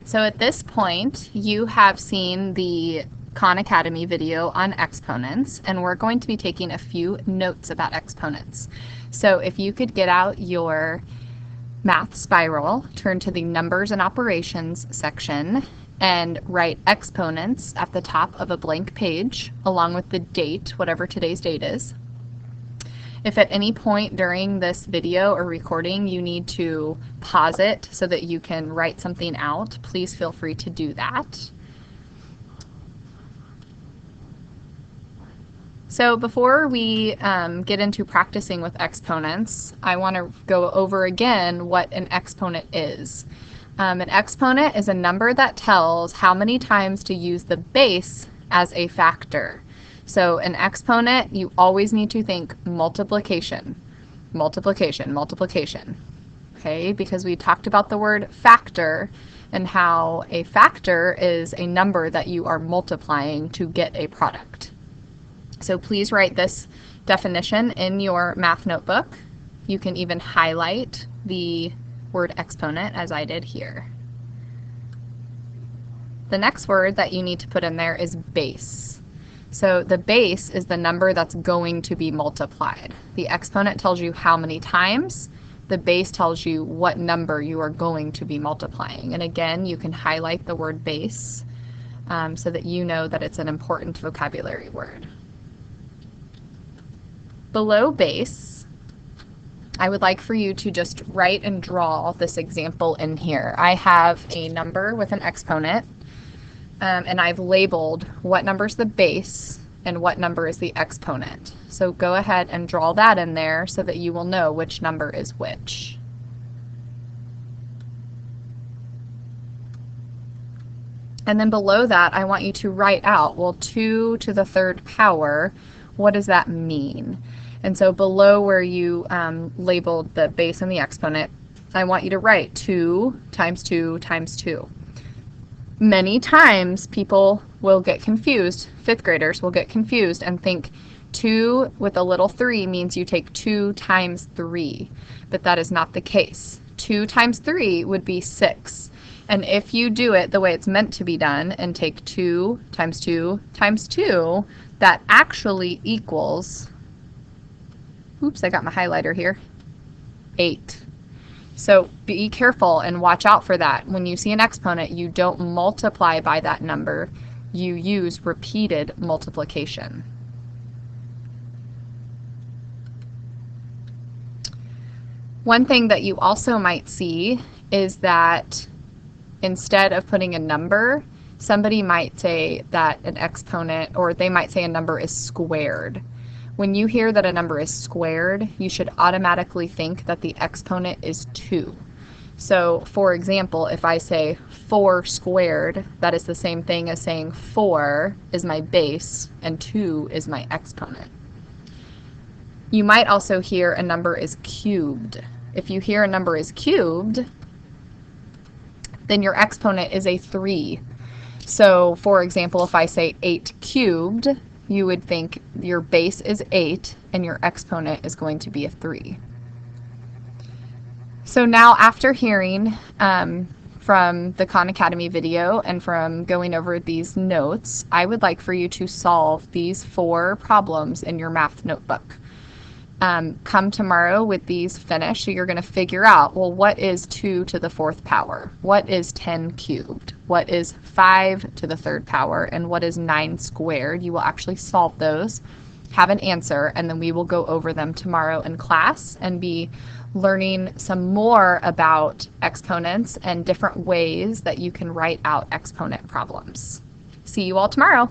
So at this point, you have seen the Khan Academy video on exponents, and we're going to be taking a few notes about exponents. So if you could get out your math spiral, turn to the numbers and operations section, and write exponents at the top of a blank page, along with the date, whatever today's date is. If at any point during this video or recording you need to pause it so that you can write something out, please feel free to do that. So before we get into practicing with exponents, I want to go over again what an exponent is. An exponent is a number that tells how many times to use the base as a factor. So an exponent, you always need to think multiplication, multiplication, multiplication. Okay, because we talked about the word factor and how a factor is a number that you are multiplying to get a product. So please write this definition in your math notebook. You can even highlight the word exponent as I did here. The next word that you need to put in there is base. So the base is the number that's going to be multiplied. The exponent tells you how many times. The base tells you what number you are going to be multiplying. And again, you can highlight the word base so that you know that it's an important vocabulary word. Below base, I would like for you to just write and draw this example in here. I have a number with an exponent, and I've labeled what number is the base and what number is the exponent. So go ahead and draw that in there so that you will know which number is which. And then below that, I want you to write out, well, 2 to the third power, what does that mean? And so below where you labeled the base and the exponent, I want you to write 2 times 2 times 2. Many times people will get confused, 5th graders will get confused and think 2 with a little 3 means you take 2 times 3, but that is not the case. 2 times 3 would be 6. And if you do it the way it's meant to be done and take 2 times 2 times 2, that actually equals, oops, I got my highlighter here, 8. So be careful and watch out for that. When you see an exponent, you don't multiply by that number. You use repeated multiplication. One thing that you also might see is that instead of putting a number, somebody might say that an exponent, or they might say a number is squared. When you hear that a number is squared, you should automatically think that the exponent is 2. So for example, if I say 4 squared, that is the same thing as saying 4 is my base and 2 is my exponent. You might also hear a number is cubed. If you hear a number is cubed, then your exponent is a 3. So for example, if I say 8 cubed, you would think your base is 8 and your exponent is going to be a 3. So now after hearing from the Khan Academy video and from going over these notes, I would like for you to solve these 4 problems in your math notebook. Come tomorrow with these finished, so you're going to figure out, well, what is 2 to the 4th power? What is 10 cubed? What is 5 to the 3rd power? And what is 9 squared? You will actually solve those, have an answer, and then we will go over them tomorrow in class and be learning some more about exponents and different ways that you can write out exponent problems. See you all tomorrow.